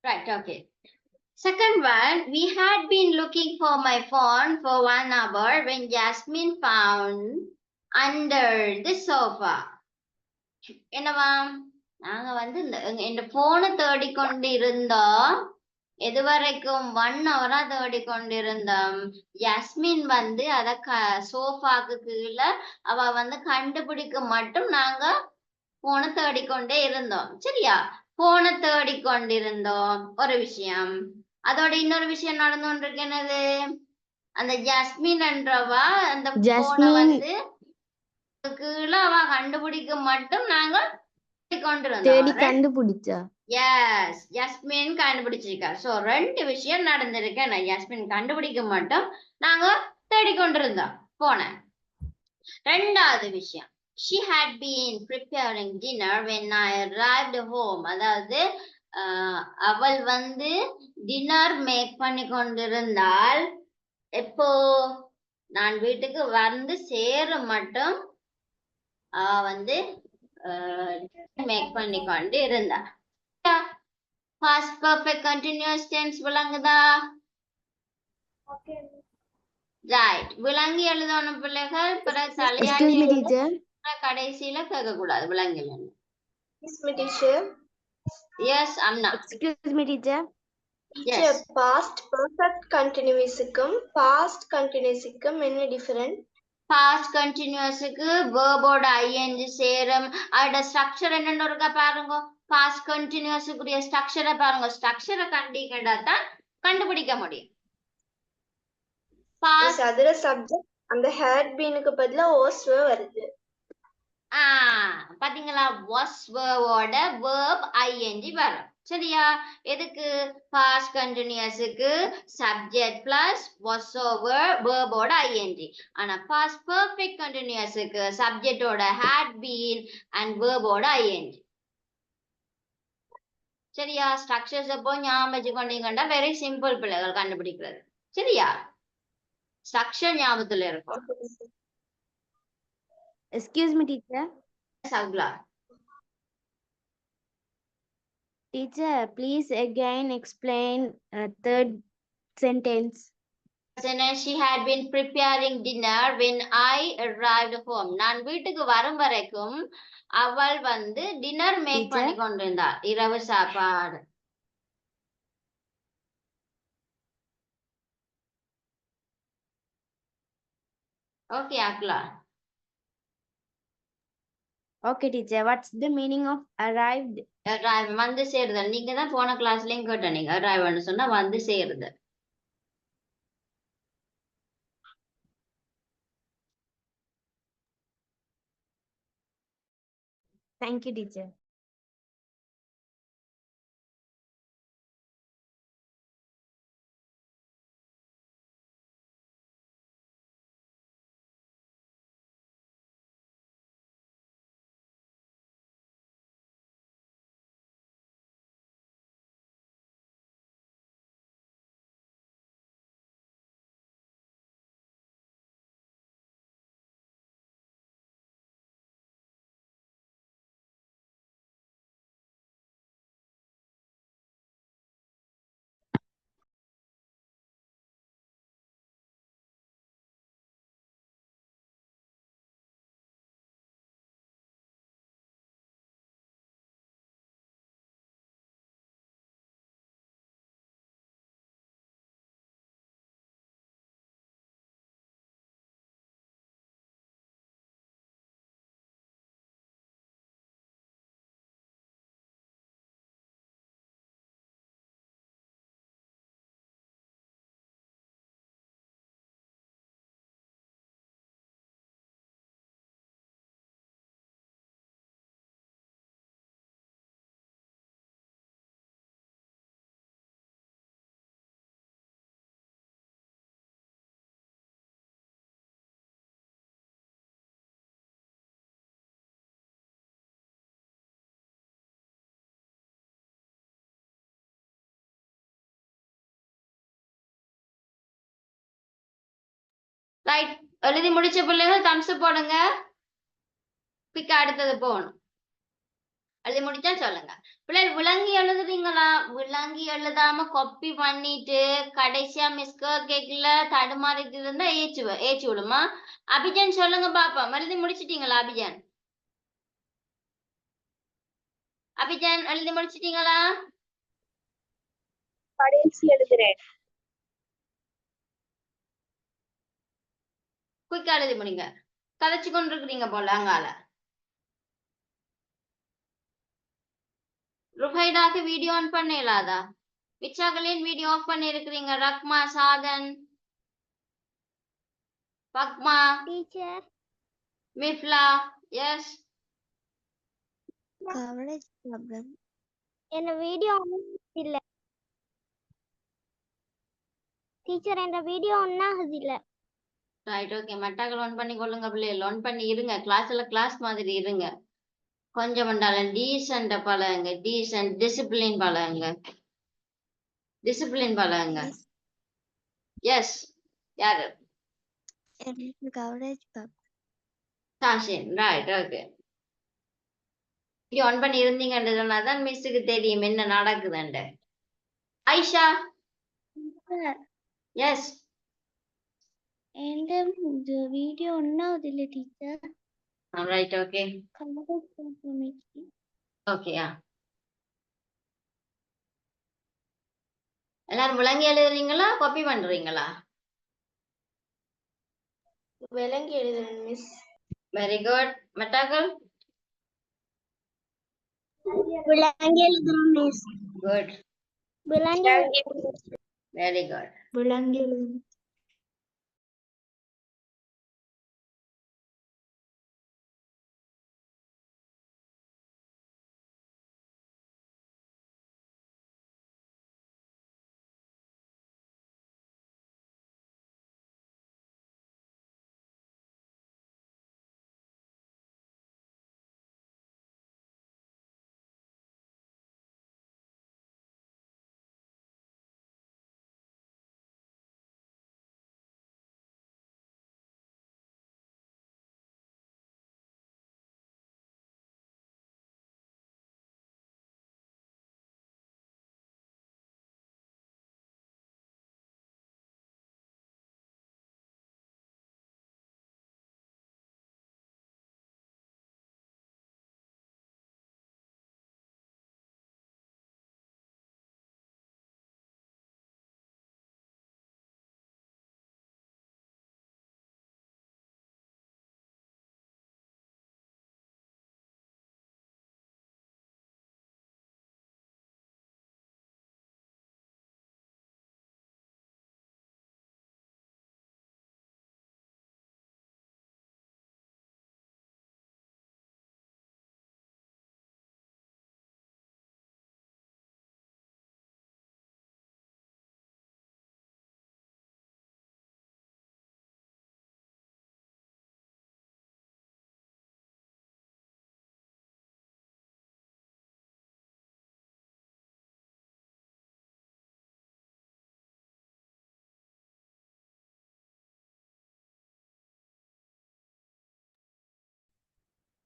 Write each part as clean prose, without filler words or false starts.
Right, okay. Second one, we had been looking for my phone for 1 hour when Jasmine found under the sofa. என்னவா நாங்க வந்து இந்த போனை தேடிக்கொண்டு இருந்தோம். எதுவரைக்கும் 1 hour தேடிக்கொண்டிருந்தோம். ஜாஸ்மின் வந்து அத சோஃபாக்கு கீழே அவ வந்து கண்டுபிடிக்க மட்டும் நாங்க போனை தேடிக்கொண்டே இருந்தோம். சரியா? போனை தேடிக்கொண்டிருந்தோம் ஒரு விஷயம். அதோட இன்னொரு விஷயம் நடந்து கொண்டிருக்கு. என்னது? அந்த ஜாஸ்மின் என்றவா அந்த போனை வந்து கீழே அவ கண்டுபிடிக்க மட்டும் நாங்க தேடி கண்டுபிடிச்சா. S, jasmine கண்டுபிடிச்சிருக்கா. சோ 2 விஷயம் நடந்திருக்கு. நான் ஜாஸ்மின் கண்டுபிடிக்க மட்டும் நாங்க தேடிக்கொண்டிருந்தோம் போனேன். 2வது விஷயம், she had been preparing dinner when I arrived home. அதாவது அவள் வந்து டின்னர் மேக் பண்ணி கொண்டிருந்தால் எப்போ நான் வீட்டுக்கு வந்து சேர மட்டும் வந்து மேக் பண்ணி கொண்டு இருந்தா. past perfect continuous tense விளங்குதா? ரைட், விளங்கி எழுதணும் பிள்ளைகள். பிறகு தலையாட்டி கடைசியில கேட்க கூடாது. விளங்கல. Yes, Amna. Excuse me, teacher. Yes. Past perfect continuousக்கும் past continuousக்கும் என்ன டிஃபரண்ட்? Past continuousக்கு verb-ஓட ing சேரும். அதோட ஸ்ட்ரக்சர் என்னன்னு ஒருக்கா பாருங்க. past continuousக்குரிய ஸ்ட்ரக்சரை பாருங்க. ஸ்ட்ரக்சரை கண்டிக்கண்டா தான் கண்டுபிடிக்க முடியும். past அதுல சப்ஜெக்ட் அந்த had beenக்கு பதிலா was வருது. பாத்தீங்களா? was verb-ஓட verb ing வரும். சரியா? எதுக்கு? past continuousக்கு subject plus was over verb-ஓட ing. ஆனா past perfect continuousக்கு subject-ஓட had been and verb-ஓட ing. சரியா? ஸ்ட்ரக்சர்ஸ் அப்போ ஞாபகம் வச்சுக்கொண்டீங்கன்னா வெரி சிம்பிள் பிள்ளைகள் கண்டுபிடிக்கிறது. சரியா? ஸ்ட்ரக்சர் ஞாபகத்துல இருக்கும். Excuse me, teacher. Sagla. Teacher, please again explain third sentence. She had been preparing dinner when I arrived home. நான் வீட்டுக்கு வரும் வரைக்கும் அவள் வந்து டின்னர் மேக் பண்ணி கொண்டிருந்தாள். இரவு சாப்பாடு. Okay அக்லா. Okay, teacher. What's the meaning of arrived? Arrive வந்து சேருதல். நீங்க தான் போன கிளாஸ்லயும் கேட்டீங்க. arriveன்னு சொன்னா வந்து சேருதல். Thank you, teacher. ரைட், எழுதி முடிச்ச பிள்ளைகள் தம்ஸ் போடுங்க. குயிக்கா அடுத்தது போகணும். எழுதி முடிச்சா சொல்லுங்க. பிள்ளைகள் விளங்கி எழுதுறீங்களா? விளங்கி எழுதாம காப்பி பண்ணிட்டு கடைசியா மிஸ் கேக்கல தடுமாறிட்டு இருந்தா ஏச்சு விடுமா? அபிஜன் சொல்லுங்க பாப்போம். எழுதி முடிச்சிட்டீங்களா அபிஜன்? அபிஜன் எழுதி முடிச்சிட்டீங்களா? கடைசி எழுதுறேன். குயிக்கா எழுதி முடிங்க. கதைச்சு கொண்டு இருக்கிறீங்க போல அங்கால. ருஹைடாக்கு வீடியோ ஆன் பண்ண இயலாதா? விச்சாகலின் வீடியோ ஆஃப் பண்ணி இருக்கிறீங்க. Rakhma, சாதன், பக்மா, teacher மிஃப்லா, S. Coverage problem. என்ன வீடியோ இல்ல டீச்சர், என்ற வீடியோ ஒன்னாகுது இல்ல. Right, okay. மெட்டாக்கள் ஆன் பண்ணி கொள்ளுங்க பிள்ளைகள். ஆன் பண்ணி இருங்க. கிளாஸ்ல கிளாஸ் மாதிரி இருங்க. கொஞ்சம் வந்தாலும் டீசென்ட பழகுங்க. டீசென்ட் டிசிப்ளின் பழகுங்க. டிசிப்ளின் பழகுங்க. எஸ். யாரு? Coverage problem. சாஷின். Right, okay. வீடியோ ஆன் பண்ணி இருந்தீங்கன்னு சொன்னாதான் மிஸ்ஸுக்கு தெரியும் என்ன நடக்குதுன்னு. ஐஷா. எஸ். எந்த வீடியோ ஒன்னாகுது இல்ல teacher. Right, okay. Coverage problem. ஓகேயா? எல்லாரும் விளங்கி எழுதுறீங்களா காப்பி பண்றீங்களா? விளங்கி எழுதுறேன் மிஸ். Very good. மெட்டாக்கள்? விளங்கி எழுதுறோம் மிஸ். குட். விளங்கி வெரி குட். விளங்கி எழுதுறோம்.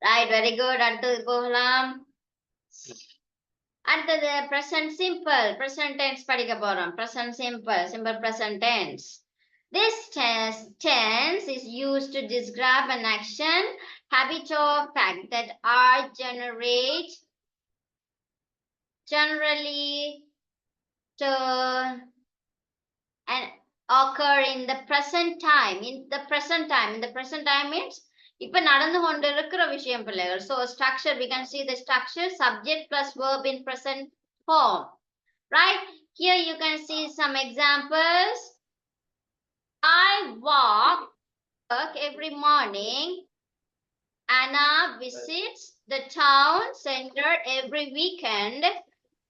Right, very good. அடுத்தது போகலாம். அடுத்தது present simple. present tense படிக்க போறோம். present simple. simple present tense. This tense is used to describe an action, habit, or fact that are generally turn and occur in the present time. In the present time. In the present time means இப்ப நடந்து கொண்டு இருக்கிற விஷயம் பிள்ளைகள். So structure, we can see the structure, subject plus verb in present form. Right? Here you can see some examples. I work every morning. Anna visits the town center every weekend.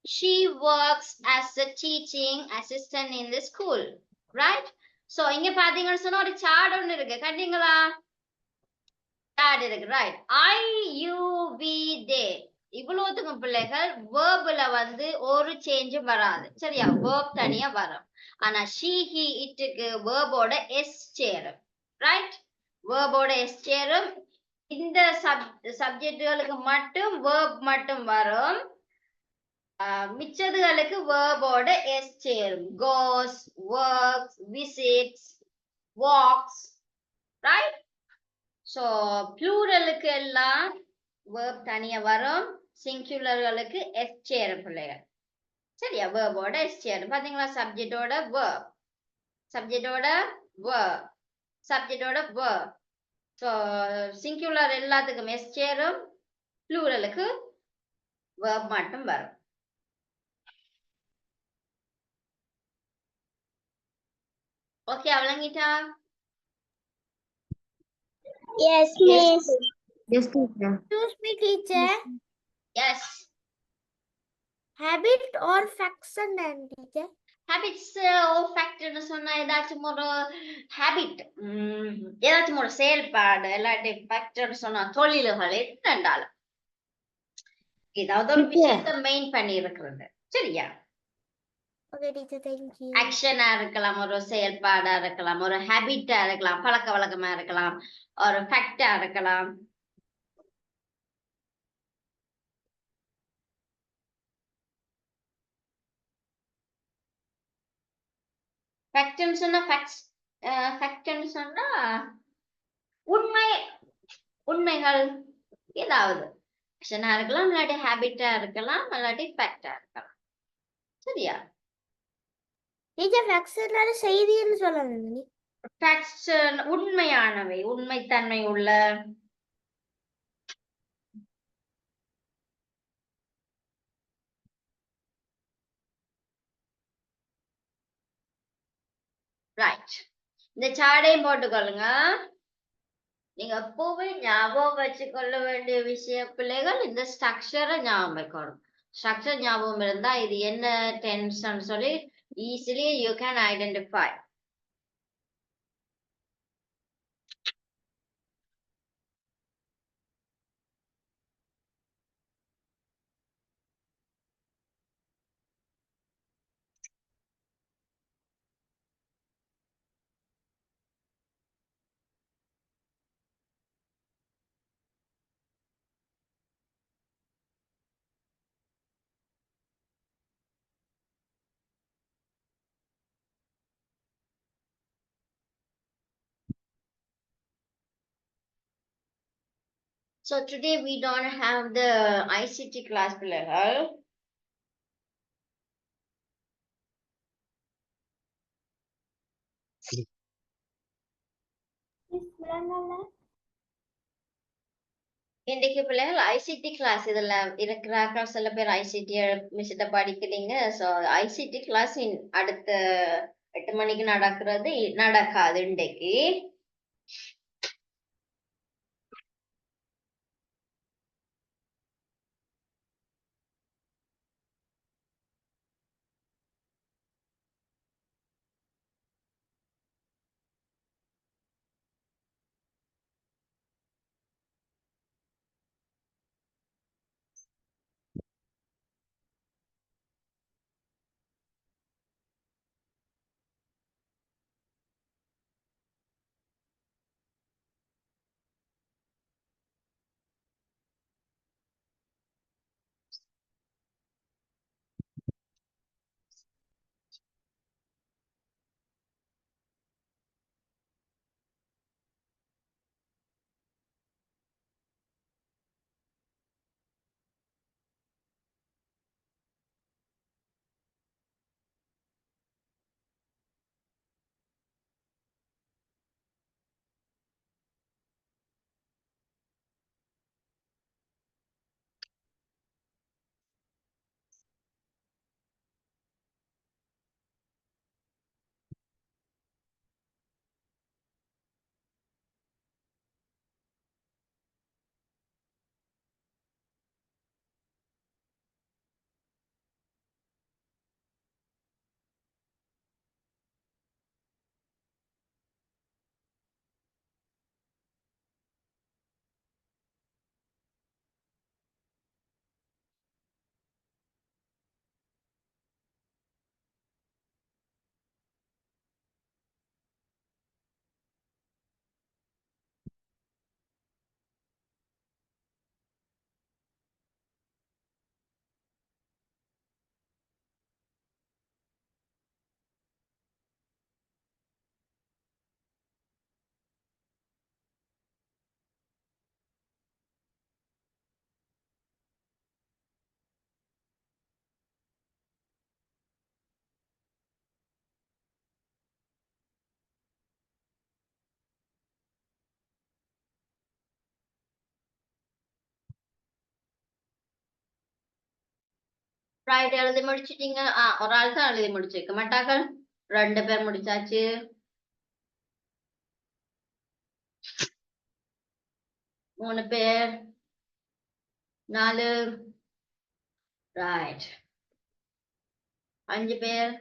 She works as a teaching assistant in the school. Right? So இங்க பாத்தீங்கன்னு சொன்னா ஒரு chart ஒன்று இருக்கு. கண்டீங்களா? Chart இருக்கு. Right. I, you, we, they. இவ்வளவுத்துக்கும் பிள்ளைகள் வேர்புல வந்து ஒரு சேஞ்சும் வராது. சரியா? வேர்ப் தனியா வரும். ஆனா she, he, itக்கு வேர்போட s சேரும். ரைட்? வேர்போட s சேரும். இந்த சப்ஜெக்டுகளுக்கு மட்டும் verb மட்டும் வரும். மிச்சதுகளுக்கு verb-ஓட s சேரும். goes, works, visits, walks, right? So pluralக்கு எல்லாம் verb தனியா வரும். சிங்குலர்களுக்கு s சேரும் பிள்ளைகள். சரியா? verb-ஓட s சேரும். பாத்தீங்களா? சப்ஜெக்டோட verb, சப்ஜெக்டோட verb, சப்ஜெக்டோட verb. ஸோ சிங்குலர் எல்லாத்துக்கும் s சேரும், ப்ளூரலுக்கு verb மட்டும் வரும். ஓகே, அவளங்கிட்டா? Yes, miss. Yes, teacher. Excuse me, teacher. Yes. Habit or faction, teacher? Habits or ஃபேக்டர்னு சொன்னா ஏதாச்சும் ஒரு ஹேபிட், ஏதாச்சும் ஒரு செயல்பாடு, இல்லாட்டி ஃபேக்டர்னு சொன்னா தொழில்கள் என்னண்டாலும் ஏதாவது ஒரு விஷயத்தை மெயின் பண்ணி இருக்கிறது. சரியா? Okay, teacher, thank you. ஆக்ஷனா இருக்கலாம், ஒரு செயல்பாடா இருக்கலாம், ஒரு ஹேபிட்டா இருக்கலாம், பழக்க வழக்கமா இருக்கலாம், ஒரு ஃபேக்டா இருக்கலாம். ஃபேக்ட்னு சொன்னா ஃபேக்ட்னு சொன்னா உண்மை, உண்மைகள் ஏதாவது ஆக்ஷனா இருக்கலாம், இல்லாட்டி ஹேபிட்டா இருக்கலாம், இல்லாட்டி ஃபேக்டா இருக்கலாம். சரியா? Teacher, faction செய்தின்னு சொல்லணும். ஃபேக்ட்ஸ் உண்மையானவை, உண்மைத்தன்மை உள்ள. ரைட், இந்த சார்டையும் போட்டுக்கொள்ளுங்க. நீங்க எப்பவுமே ஞாபகம் வச்சுக்கொள்ள வேண்டிய விஷயம் பிள்ளைகள், இந்த ஸ்ட்ரக்சரை ஞாபகம் வைக்கணும். ஸ்ட்ரக்சர் ஞாபகம் இருந்தா இது என்ன டென்ஸ்ன்னு சொல்லி easily you can identify. So today we don't have the ICT class பிள்ளைகள். இன்றைக்கு பிள்ளைகள் ஐசிடி கிளாஸ் இதுல இருக்கிறார்கள். சில பேர் ஐசிடி மிஸ்கிட்ட படிக்கிறீங்க. ஸோ ஐசிடி கிளாஸ் அடுத்த 8 மணிக்கு நடக்காது இன்றைக்கு. ரைட், எழுதி முடிச்சிட்டீங்க. ஒரு ஆள் தான் எழுதி முடிச்சிருக்க மாட்டார்கள். 2 பேர் முடிச்சாச்சு. மூணு பேர், 4, ரைட், 5 பேர்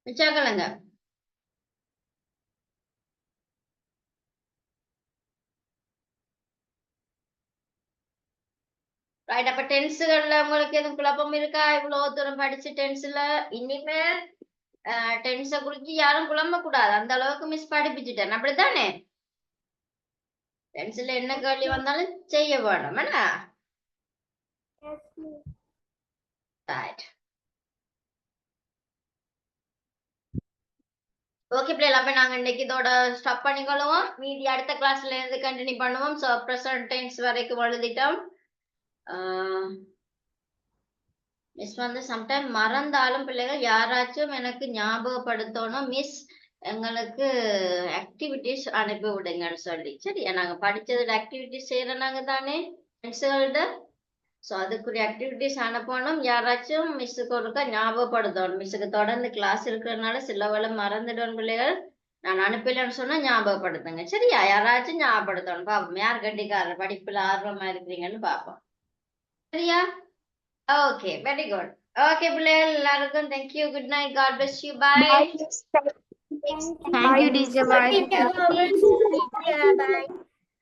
மிச்சாக்கலங்க. ரைட், அப்ப டென்ஸுகள்ல உங்களுக்கு எதுவும் குழப்பம் இருக்கா? இவ்வளவு தூரம் படிச்சு டென்ஸ்ல இனிமேல் டென்ஸை குறிச்சு யாரும் குழம்ப கூடாது. அந்த அளவுக்கு மிஸ் படிப்பிச்சுட்டேன், அப்படித்தானே? டென்ஸ்ல என்ன கேள்வி வந்தாலும் செய்ய வேணும் என்ன? ரைட், ஓகே பிள்ளைகள், அப்ப நாங்க இன்னைக்கு இதோட ஸ்டாப் பண்ணிக்கொள்ளுவோம். மீதி அடுத்த கிளாஸ்ல இருந்து கண்டினியூ பண்ணுவோம். ஸோ ப்ரெசன்ட் டென்ஸ் வரைக்கும் எழுதிட்டோம். மிஸ் வந்து சம்டைம் மறந்தாலும் பிள்ளைகள் யாராச்சும் எனக்கு ஞாபகப்படுத்தணும், மிஸ் எங்களுக்கு ஆக்டிவிட்டிஸ் அனுப்பி விடுங்கன்னு சொல்லி. சரியா? நாங்க படிச்சதுல ஆக்டிவிட்டிஸ் செய்யறாங்க தானே ஃப்ரெண்ட்ஸுகள்ட. ஸோ அதுக்குரிய ஆக்டிவிட்டிஸ் அனுப்பணும். யாராச்சும் மிஸ்ஸுக்கு ஒருக்கா ஞாபகப்படுத்தணும். மிஸ்ஸுக்கு தொடர்ந்து கிளாஸ் இருக்கிறதுனால சில வேளை மறந்துடும் பிள்ளைகள். நான் அனுப்பலன்னு சொன்னா ஞாபகப்படுத்துங்க. சரியா? யாராச்சும் ஞாபகப்படுத்தணும். பாப்போம் யார் கண்டிக்காரர் படிப்புல ஆர்வமா இருக்கிறீங்கன்னு பாப்போம். சரியா? Okay, very good. ஓகே பிள்ளைகள், எல்லாருக்கும் thank you. Good night. God bless you. Bye. Thank you, teacher. Bye. Bye.